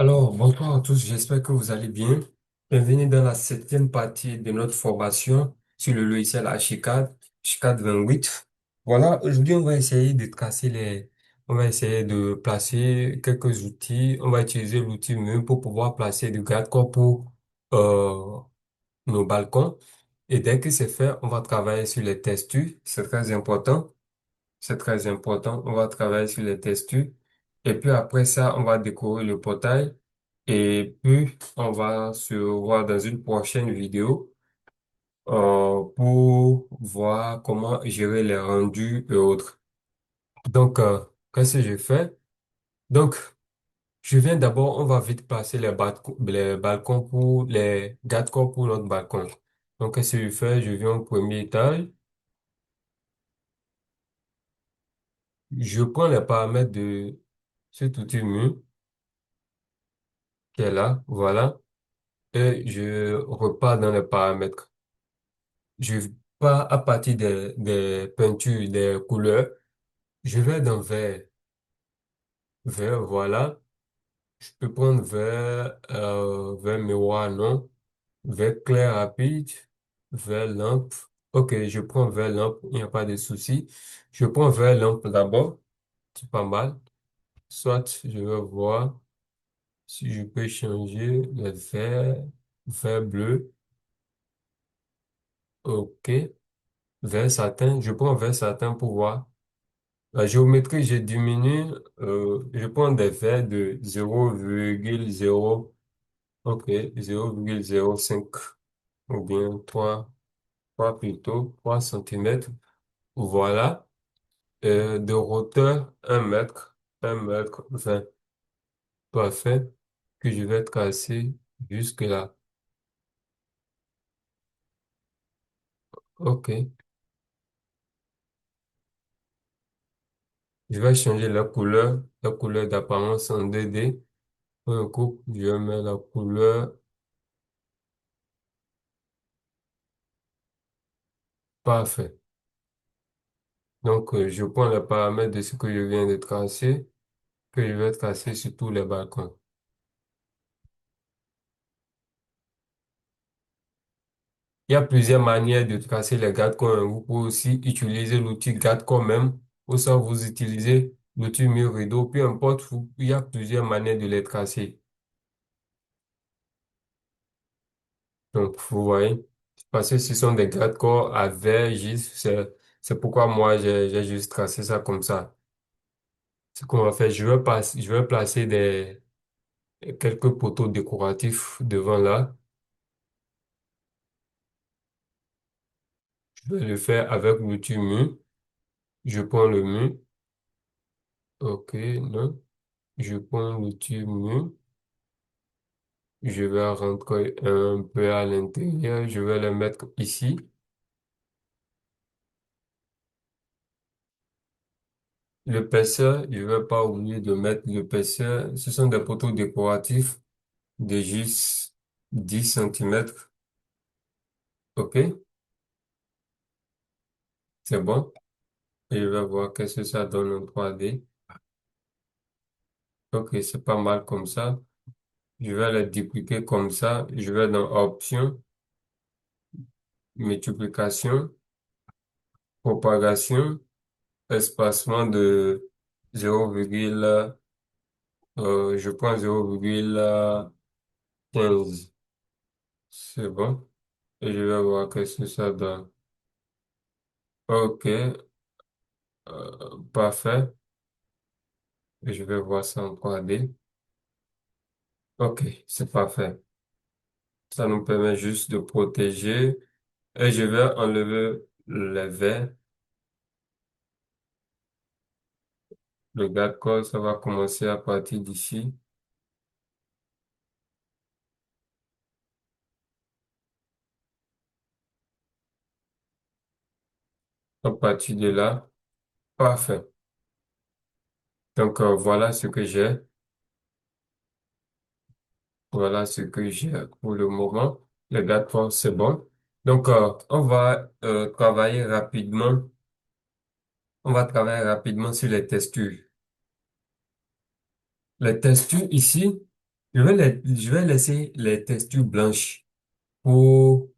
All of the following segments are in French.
Alors, bonsoir à tous, j'espère que vous allez bien. Bienvenue dans la septième partie de notre formation sur le logiciel Archicad, Archicad 28. Voilà, aujourd'hui, on va essayer de placer quelques outils. On va utiliser l'outil même pour pouvoir placer du garde-corps pour euh, nos balcons. Et dès que c'est fait, on va travailler sur les textures. C'est très important. C'est très important. On va travailler sur les textures. Et puis après ça, on va décorer le portail. Et puis, on va se voir dans une prochaine vidéo pour voir comment gérer les rendus et autres. Donc, qu'est-ce que je fais? Donc, je viens d'abord, on va vite placer les balcons pour les garde-corps pour notre balcon. Donc, qu'est-ce que je fais? Je viens au premier étage. Je prends les paramètres de cet outil mur qui est là. Voilà. Et je repars dans les paramètres. Je pars à partir des peintures, des couleurs. Je vais dans vert. Vert, voilà. Je peux prendre vert miroir, non. Vert clair rapide. Vert lampe. Ok, je prends vert lampe, il n'y a pas de souci. Je prends vert lampe d'abord. C'est pas mal. Soit je vais voir si je peux changer le vert. Vert bleu. Ok. Vert satin. Je prends vert satin pour voir. La géométrie, j'ai diminué, je prends des verres de 0,0, ok, 0,05 ou bien 3 plutôt, 3 centimètres. Voilà. De hauteur, 1 mètre, 1 mètre 20. Parfait. Que je vais tracer jusque là. Ok. Je vais changer la couleur d'apparence en 2D. Pour un coup, je vais mettre la couleur parfait. Donc, je prends les paramètres de ce que je viens de tracer, que je vais tracer sur tous les balcons. Il y a plusieurs manières de tracer les garde-corps. Vous pouvez aussi utiliser l'outil garde-corps même, ou soit vous utilisez l'outil mur rideau, peu importe, il y a plusieurs manières de les tracer. Donc, vous voyez, parce que ce sont des garde-corps à verre, juste, c'est pourquoi moi, j'ai juste tracé ça comme ça. Ce qu'on va faire, je vais placer quelques poteaux décoratifs devant là. Je vais le faire avec l'outil mu. Je prends le mu. Ok, non. Je prends l'outil mu. Je vais rentrer un peu à l'intérieur. Je vais le mettre ici. L'épaisseur, je vais pas oublier de mettre l'épaisseur. Ce sont des poteaux décoratifs de juste 10 centimètres. Ok, c'est bon. Et je vais voir qu'est-ce que ça donne en 3D. Ok, c'est pas mal comme ça. Je vais le dupliquer comme ça. Je vais dans Options, Multiplication. Propagation, espacement de 0, je prends 0,15. C'est bon. Et je vais voir qu'est-ce que ça donne. Ok, parfait. Et je vais voir ça en 3D. Ok, c'est parfait. Ça nous permet juste de protéger. Et je vais enlever les verres. Le garde-corps, ça va commencer à partir d'ici. À partir de là, parfait. Donc, voilà ce que j'ai. Voilà ce que j'ai pour le moment. Le gâteau, c'est bon. Donc, on va travailler rapidement. On va travailler rapidement sur les textures. Les textures ici, Je vais laisser les textures blanches pour,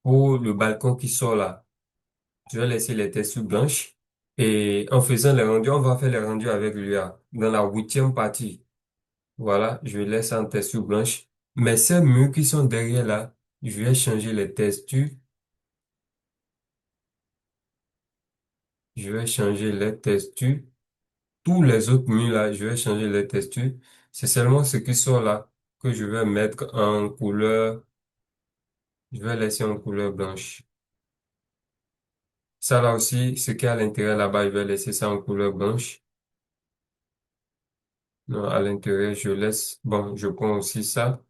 pour le balcon qui sort là. Je vais laisser les textures blanches. Et en faisant les rendus, on va faire les rendus avec l'UA dans la huitième partie. Voilà, je laisse en texture blanche. Mais ces murs qui sont derrière là, je vais changer les textures. Je vais changer les textures. Tous les autres murs là, je vais changer les textures. C'est seulement ce qui sont là que je vais mettre en couleur. Je vais laisser en couleur blanche. Ça là aussi, ce qui est à l'intérieur là-bas, je vais laisser ça en couleur blanche. Non, à l'intérieur, je laisse. Bon, je prends aussi ça.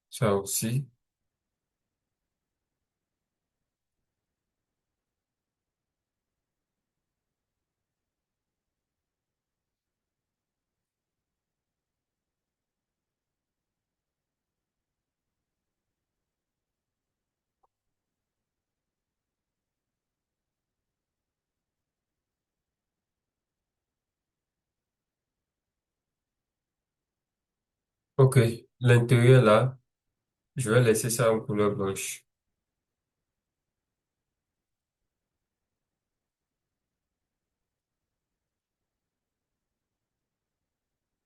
Ça aussi. OK. L'intérieur là, je vais laisser ça en couleur blanche.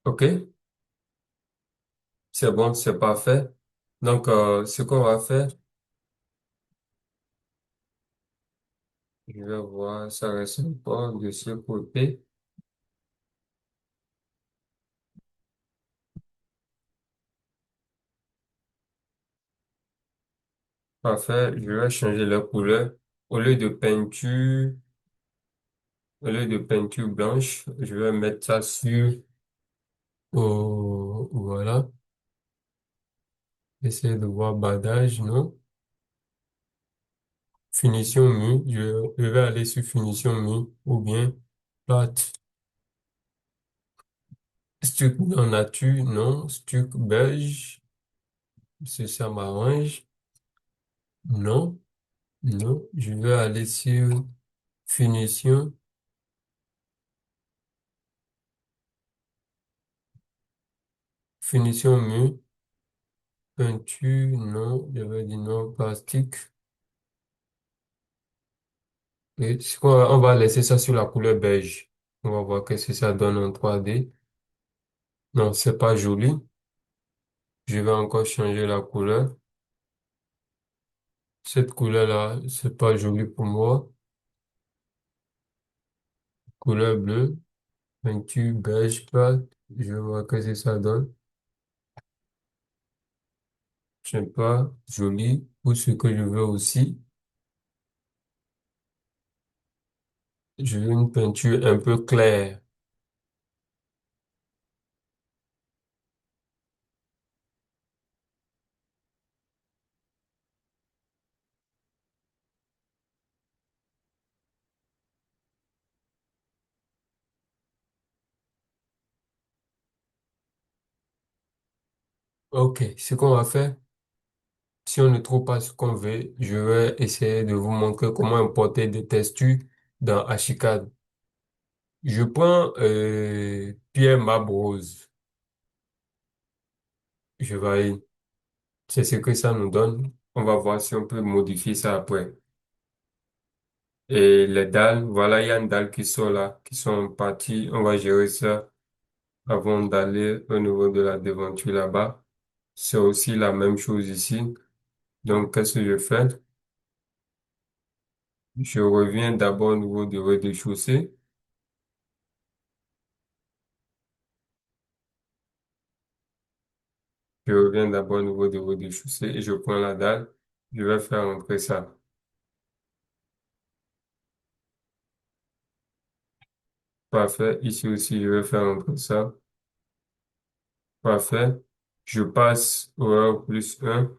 OK? C'est bon, c'est parfait. Donc, ce qu'on va faire, je vais voir, ça reste pas de ce côté. Parfait. Je vais changer la couleur. Au lieu de peinture, au lieu de peinture blanche, je vais mettre ça sur, voilà. Essayer de voir badage, non? Finition mûre. Je vais aller sur finition mûre ou bien plate. Stuc en nature, non. Stuc beige, c'est ça m'arrange. Non, non. Je vais aller sur finition, finition mûre. Peinture, non. Je vais dire non. Plastique. Et on va laisser ça sur la couleur beige. On va voir qu'est-ce que ça donne en 3D. Non, c'est pas joli. Je vais encore changer la couleur. Cette couleur-là, c'est pas joli pour moi. Couleur bleue, peinture beige plate. Je vais voir qu'est-ce que ça donne. C'est pas joli pour ce que je veux aussi. Je veux une peinture un peu claire. Ok, ce qu'on va faire, si on ne trouve pas ce qu'on veut, je vais essayer de vous montrer comment importer des textures dans Archicad. Je prends Pierre Mabrose. Je vais, c'est ce que ça nous donne. On va voir si on peut modifier ça après. Et les dalles, voilà, il y a une dalle qui sont là, qui sont parties. On va gérer ça avant d'aller au niveau de la devanture là-bas. C'est aussi la même chose ici. Donc, qu'est-ce que je fais? Je reviens d'abord au niveau du rez-de-chaussée. Je reviens d'abord au niveau du rez-de-chaussée et je prends la dalle. Je vais faire entrer ça. Parfait. Ici aussi, je vais faire entrer ça. Parfait. Je passe au R+1.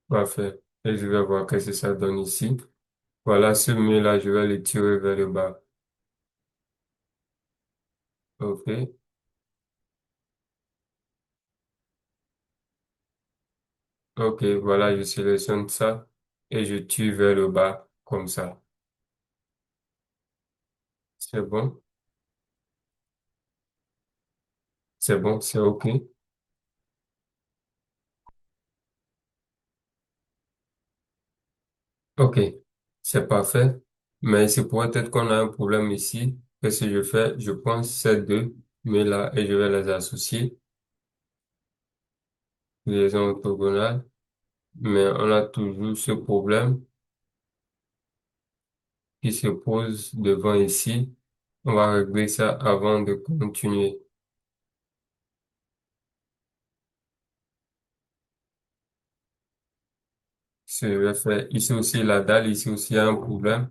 Parfait. Et je vais voir qu'est-ce que ça donne ici. Voilà, ce mur-là, je vais le tirer vers le bas. Ok, ok, voilà, je sélectionne ça et je tire vers le bas comme ça. C'est bon, c'est bon, c'est ok. Ok, c'est parfait. Mais c'est pourrait être qu'on a un problème ici. Qu'est-ce que je fais? Je prends ces deux mais là et je vais les associer. Liaison orthogonale. Mais on a toujours ce problème qui se pose devant ici. On va régler ça avant de continuer. Ce que je vais faire, ici aussi la dalle, ici aussi il y a un problème.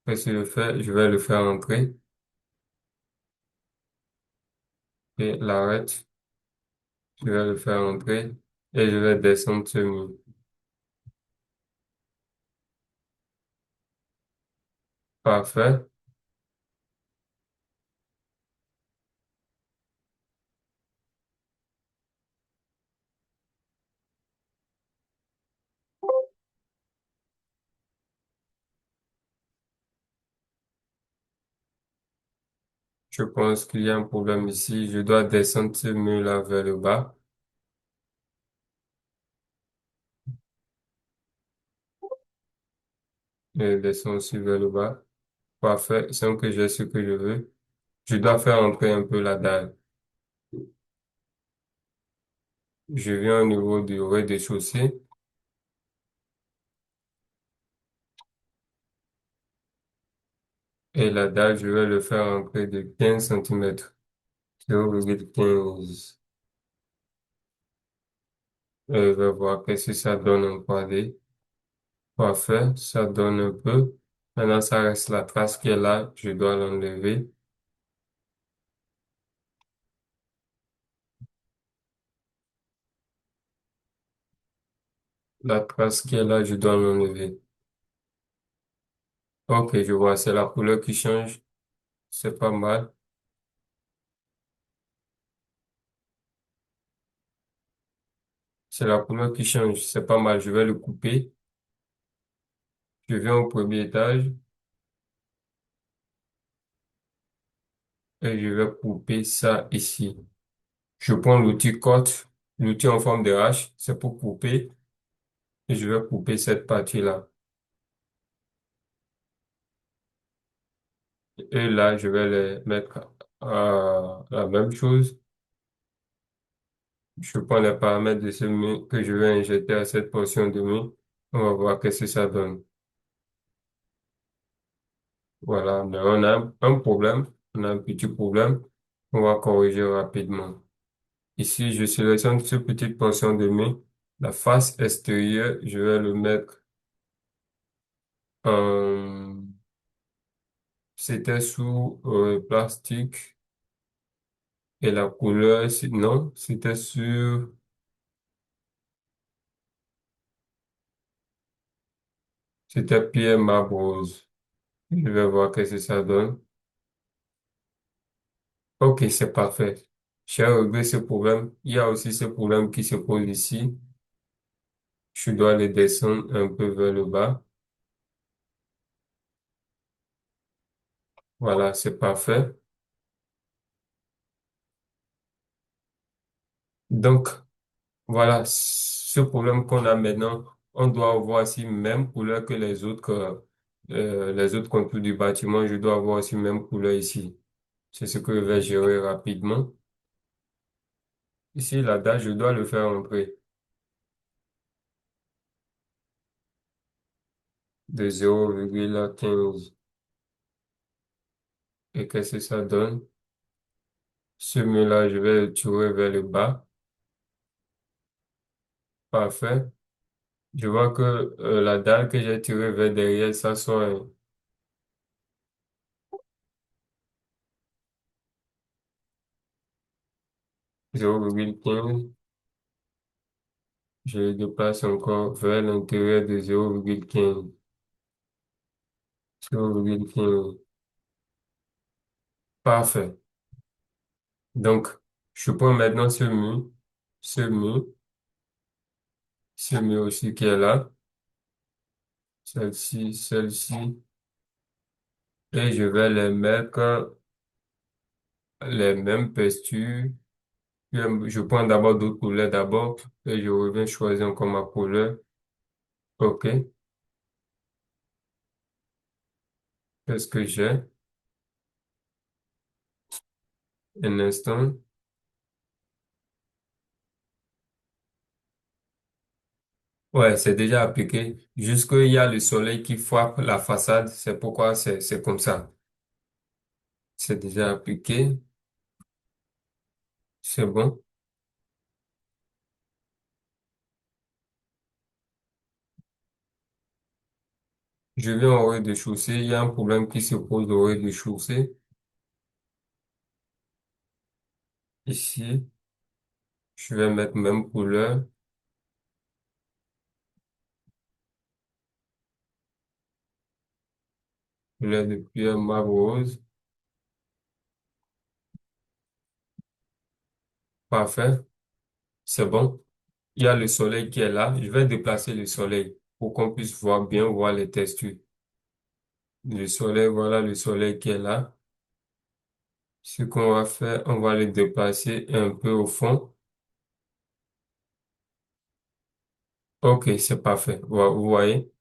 Qu'est-ce que je fais? Je vais le faire entrer et l'arrête. Je vais le faire entrer et je vais descendre ce mur. Parfait. Je pense qu'il y a un problème ici. Je dois descendre ce mur-là vers le bas et descendre aussi vers le bas. Parfait. Sans que j'ai ce que je veux. Je dois faire entrer un peu la dalle. Je viens au niveau du rez-de-chaussée et la dalle, je vais le faire entrer de 15 centimètres. 0,15. Je vais voir qu'est-ce que ça donne en 3D. Parfait. Ça donne un peu. Maintenant, ça reste la trace qui est là. Je dois l'enlever. La trace qui est là, je dois l'enlever. Ok, je vois. C'est la couleur qui change. C'est pas mal. C'est la couleur qui change. C'est pas mal. Je vais le couper. Je viens au premier étage et je vais couper ça ici. Je prends l'outil cote, l'outil en forme de hache. C'est pour couper. Et je vais couper cette partie-là. Et là, je vais les mettre à la même chose. Je prends les paramètres de ce mur que je vais injecter à cette portion de mur. On va voir qu'est-ce que ça donne. Voilà, mais on a un problème. On a un petit problème. On va corriger rapidement. Ici, je sélectionne cette petite portion de mur. La face extérieure, je vais le mettre en... C'était sous plastique. Et la couleur, non, c'était sur... C'était pierre marbre rose. Je vais voir qu'est-ce que ça donne. Ok, c'est parfait. J'ai réglé ce problème. Il y a aussi ce problème qui se pose ici. Je dois le descendre un peu vers le bas. Voilà, c'est parfait. Donc, voilà, ce problème qu'on a maintenant, on doit avoir aussi même couleur que les autres contours du bâtiment. Je dois avoir aussi même couleur ici. C'est ce que je vais gérer rapidement. Ici, la date, je dois le faire entrer de 0,15. Et qu'est-ce que ça donne? Ce mur-là, je vais le tirer vers le bas. Parfait. Je vois que la dalle que j'ai tirée vers derrière, ça soit 0,15. Je le déplace encore vers l'intérieur de 0,15. 0,15. Parfait. Donc, je prends maintenant ce mur, ce mur aussi qui est là, celle-ci, et je vais les mettre les mêmes textures. Je prends d'abord d'autres couleurs d'abord, et je reviens choisir encore ma couleur. OK, qu'est-ce que j'ai? Un instant. Ouais, c'est déjà appliqué. Jusqu'il y a le soleil qui frappe la façade, c'est pourquoi c'est comme ça. C'est déjà appliqué, c'est bon. Je viens au rez-de-chaussée, il y a un problème qui se pose au rez-de-chaussée. Ici, je vais mettre même couleur, couleur de pierre marbre rose. Parfait, c'est bon. Il y a le soleil qui est là. Je vais déplacer le soleil pour qu'on puisse voir bien voir les textures. Le soleil, voilà le soleil qui est là. Ce qu'on va faire, on va le déplacer un peu au fond. Ok, c'est parfait. Vous voyez?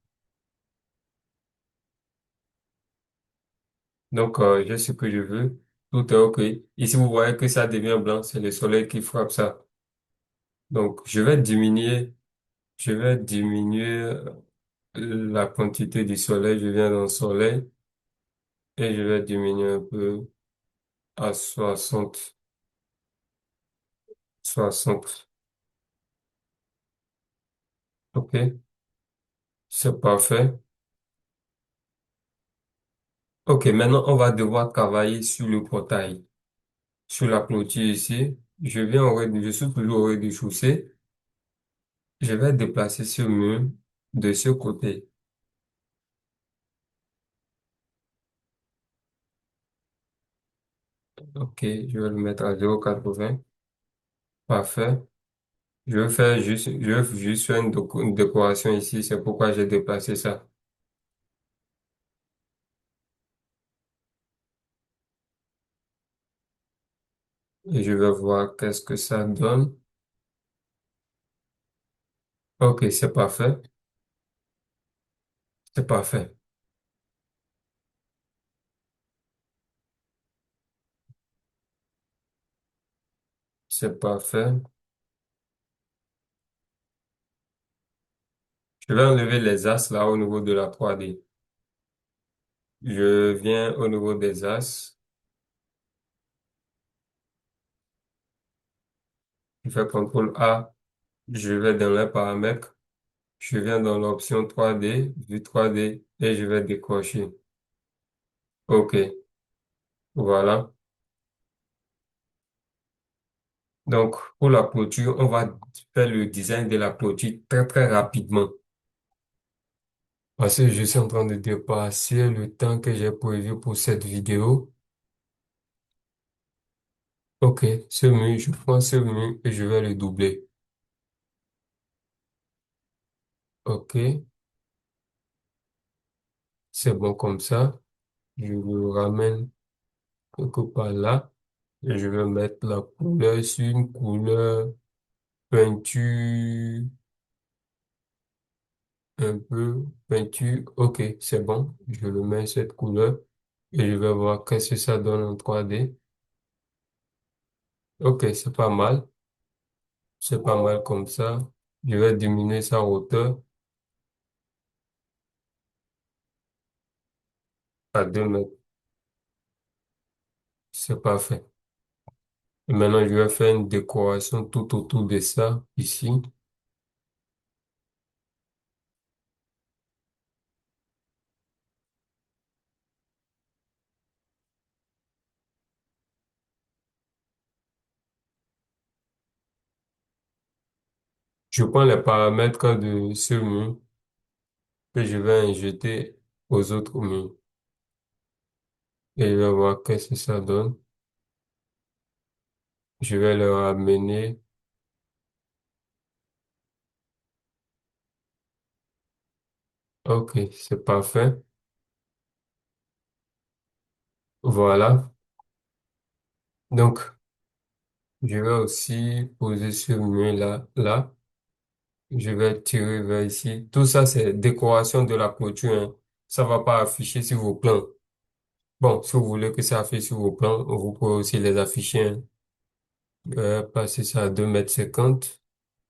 Donc, j'ai ce que je veux. Tout est ok. Ici, vous voyez que ça devient blanc. C'est le soleil qui frappe ça. Donc, je vais diminuer la quantité du soleil. Je viens dans le soleil et je vais diminuer un peu à 60. Ok, c'est parfait. Ok, maintenant, on va devoir travailler sur le portail. Sur la clôture ici, je suis toujours au rez-de-chaussée. Je vais déplacer ce mur de ce côté. Ok, je vais le mettre à 0,80. Parfait. Je veux juste faire une décoration ici. C'est pourquoi j'ai déplacé ça. Et je vais voir qu'est-ce que ça donne. Ok, c'est parfait. C'est parfait. C'est parfait. Je vais enlever les as là au niveau de la 3D. Je viens au niveau des as. Je fais CTRL A. Je vais dans les paramètres. Je viens dans l'option 3D, vue 3D, et je vais décrocher. OK, voilà. Donc, pour la clôture, on va faire le design de la clôture très, très rapidement. Parce que je suis en train de dépasser le temps que j'ai prévu pour cette vidéo. OK, je prends ce mur et je vais le doubler. OK, c'est bon comme ça. Je le ramène quelque part là. Et je vais mettre la couleur sur une couleur peinture. Un peu peinture. Ok, c'est bon. Je le mets cette couleur et je vais voir qu'est-ce que ça donne en 3D. Ok, c'est pas mal. C'est pas mal comme ça. Je vais diminuer sa hauteur à 2 mètres. C'est parfait. Et maintenant, je vais faire une décoration tout autour de ça, ici. Je prends les paramètres de ce mur que je vais injecter aux autres murs. Et je vais voir qu'est-ce que ça donne. Je vais le ramener. Ok, c'est parfait. Voilà. Donc, je vais aussi poser ce mur là. Je vais tirer vers ici. Tout ça, c'est décoration de la clôture, hein. Ça va pas afficher sur vos plans. Bon, si vous voulez que ça affiche sur vos plans, vous pouvez aussi les afficher, hein. Passer ça à 2,50 m.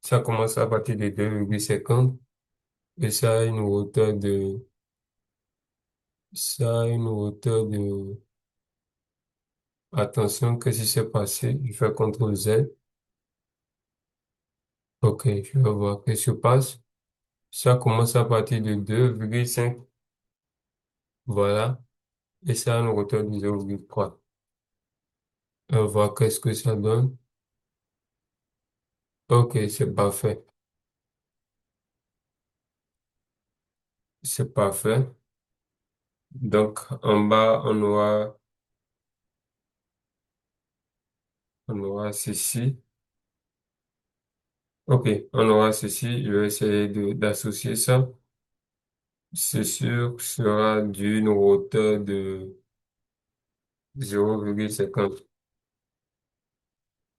Ça commence à partir de 2,50 m. Et ça a une hauteur de, attention, qu'est-ce qui s'est passé? Je fais CTRL Z. Ok, je vais voir qu'est-ce qui se passe. Ça commence à partir de 2,5. Voilà. Et ça a une hauteur de 0,3. On va voir qu'est-ce que ça donne. Ok, c'est parfait. C'est parfait. Donc, en bas, on aura ceci. Ok, on aura ceci. Je vais essayer d'associer ça. C'est sûr, sera d'une hauteur de 0,50.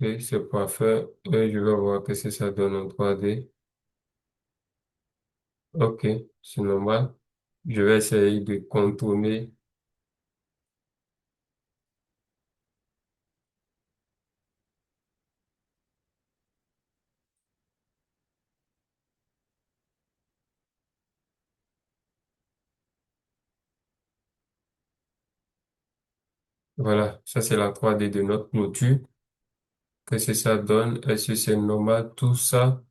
Ok, c'est parfait. Et je vais voir qu'est-ce que ça donne en 3D. Ok, c'est normal. Je vais essayer de contourner. Voilà, ça c'est la 3D de notre clôture. Qu'est-ce que ça donne? Est-ce que c'est normal? Tout ça,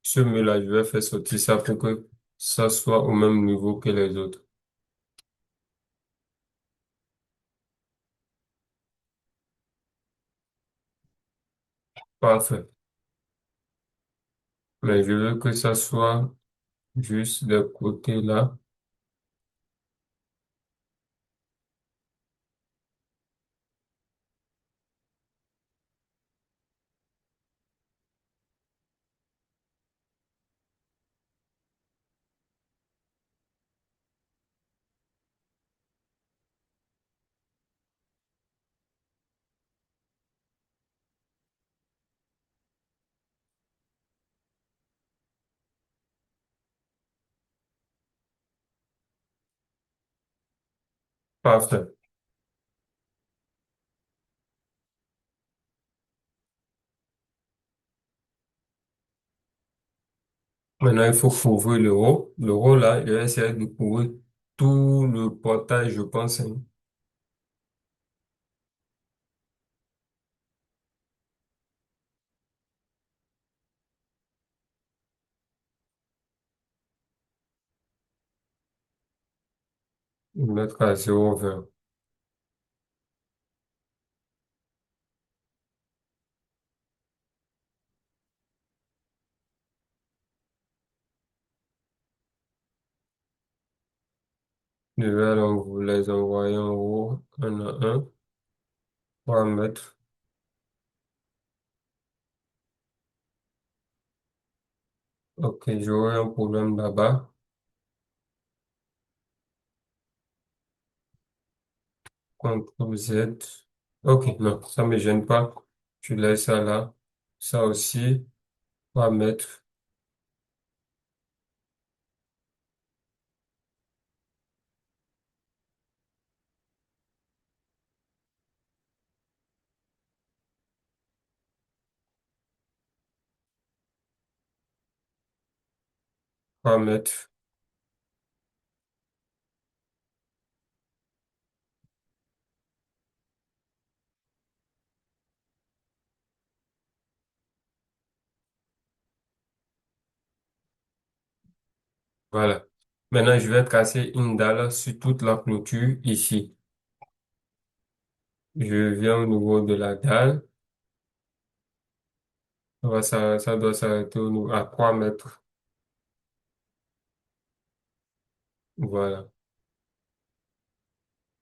ce mur-là, je vais faire sortir ça pour que ça soit au même niveau que les autres. Parfait. Mais je veux que ça soit juste de côté là. Parfait. Maintenant, il faut couvrir le haut. Le haut là, je vais essayer de couvrir tout le portail, je pense, hein. Mettre à 0,20. Je vais donc vous les envoyer en haut, un à un. 3 mètres. Ok, j'aurai un problème là-bas. CTRL Z. Ok, non, ça me gêne pas. Je laisse ça là. Ça aussi, 3 mètres. 3 mètres. Voilà. Maintenant, je vais tracer une dalle sur toute la clôture ici. Je viens au niveau de la dalle. Ça doit s'arrêter à 3 mètres. Voilà.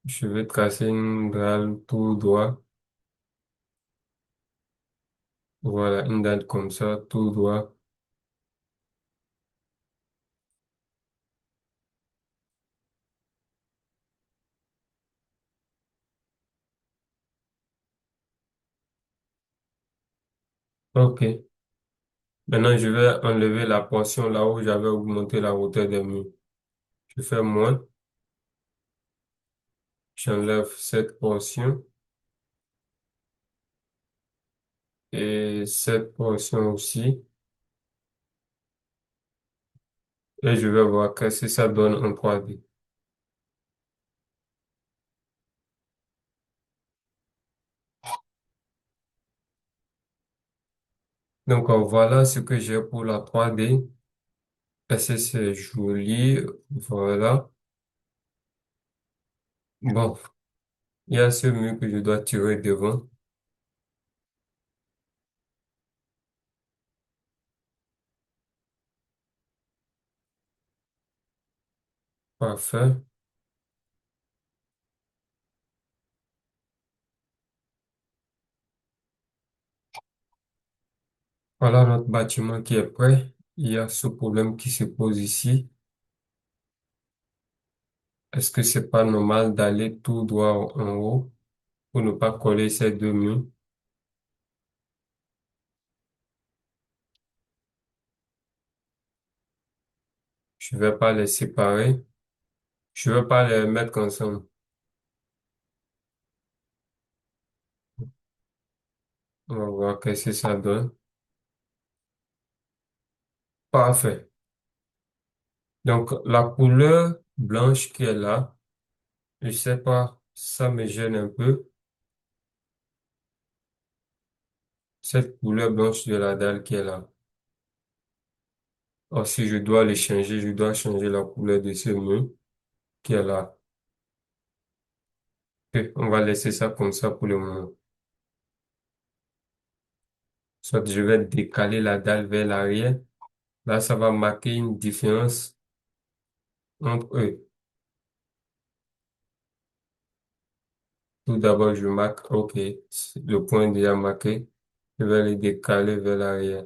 Je vais tracer une dalle tout droit. Voilà, une dalle comme ça, tout droit. OK. Maintenant, je vais enlever la portion là où j'avais augmenté la hauteur des murs. Je fais moins. J'enlève cette portion et cette portion aussi. Et je vais voir qu'est-ce que ça donne en 3D. Donc, voilà ce que j'ai pour la 3D. Est-ce que c'est joli? Voilà. Bon, il y a ce mur que je dois tirer devant. Parfait. Voilà notre bâtiment qui est prêt. Il y a ce problème qui se pose ici. Est-ce que c'est pas normal d'aller tout droit en haut pour ne pas coller ces deux murs? Je vais pas les séparer. Je vais pas les mettre ensemble. On va voir qu'est-ce que ça donne. Parfait. Donc, la couleur blanche qui est là, je sais pas, ça me gêne un peu. Cette couleur blanche de la dalle qui est là. Or, si je dois les changer, je dois changer la couleur de ce mur qui est là. Ok, on va laisser ça comme ça pour le moment. Soit je vais décaler la dalle vers l'arrière. Là, ça va marquer une différence entre eux. Tout d'abord, je marque, OK, le point est déjà marqué. Je vais le décaler vers l'arrière.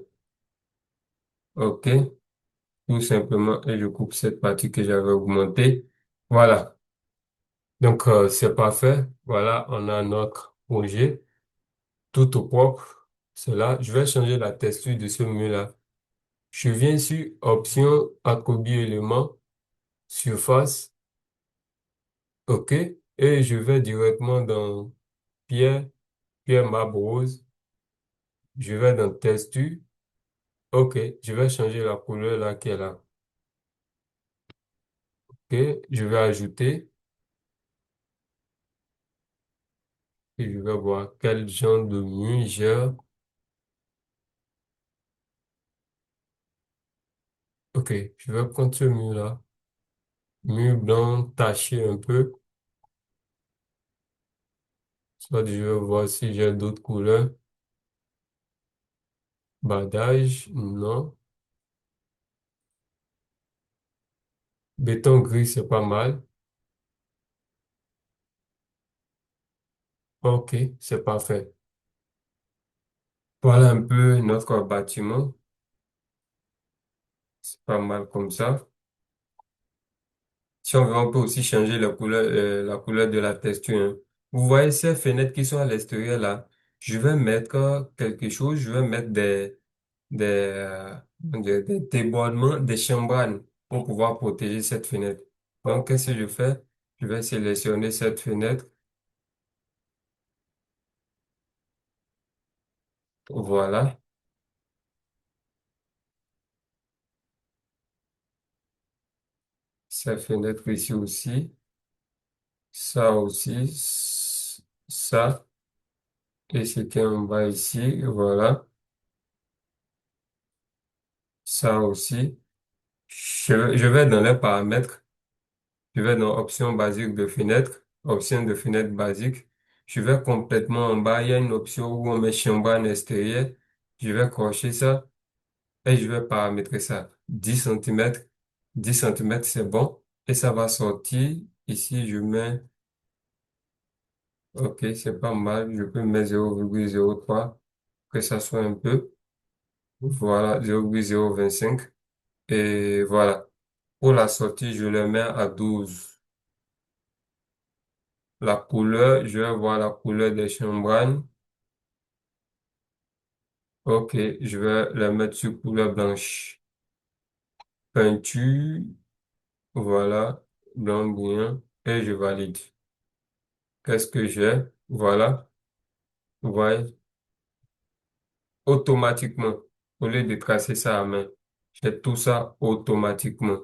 OK, tout simplement, et je coupe cette partie que j'avais augmentée. Voilà. Donc, c'est parfait. Voilà, on a notre projet tout au propre. C'est là. Je vais changer la texture de ce mur-là. Je viens sur Option, Attribut élément, Surface. OK. Et je vais directement dans Pierre, Pierre marbre rose. Je vais dans Texture. OK. Je vais changer la couleur là qui est là. OK. Je vais ajouter et je vais voir quel genre de mur j'ai. OK. Je vais prendre ce mur-là. Mur blanc taché un peu. Soit je vais voir si j'ai d'autres couleurs. Badage, non. Béton gris, c'est pas mal. OK. C'est parfait. Voilà un peu notre bâtiment. C'est pas mal comme ça. Si on veut, on peut aussi changer la couleur de la texture, hein. Vous voyez ces fenêtres qui sont à l'extérieur là. Je vais mettre quelque chose. Je vais mettre des, des débordements, des chambranes pour pouvoir protéger cette fenêtre. Donc, qu'est-ce que je fais? Je vais sélectionner cette fenêtre. Voilà. Cette fenêtre ici aussi. Ça aussi. Ça. Et ce qui est en bas ici. Voilà. Ça aussi. Je vais dans les paramètres. Je vais dans option basique de fenêtre. Option de fenêtre basique. Je vais complètement en bas. Il y a une option où on met chambrane extérieure. Je vais cocher ça et je vais paramétrer ça. 10 cm. 10 cm, c'est bon. Et ça va sortir. Ici, je mets Ok, c'est pas mal. Je peux mettre 0,03, que ça soit un peu. Voilà, 0,025. Et voilà. Pour la sortie, je le mets à 12. La couleur, je vais voir la couleur des chambranes. Ok, je vais le mettre sur couleur blanche. Peinture, voilà, blanc brillant. Et je valide. Qu'est-ce que j'ai? Voilà. Vous voyez, automatiquement, au lieu de tracer ça à main, j'ai tout ça automatiquement.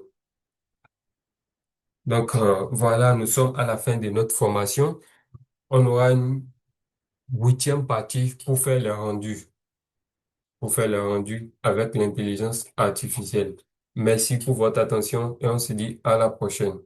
Donc, voilà, nous sommes à la fin de notre formation. On aura une huitième partie pour faire le rendu avec l'intelligence artificielle. Merci pour votre attention et on se dit à la prochaine.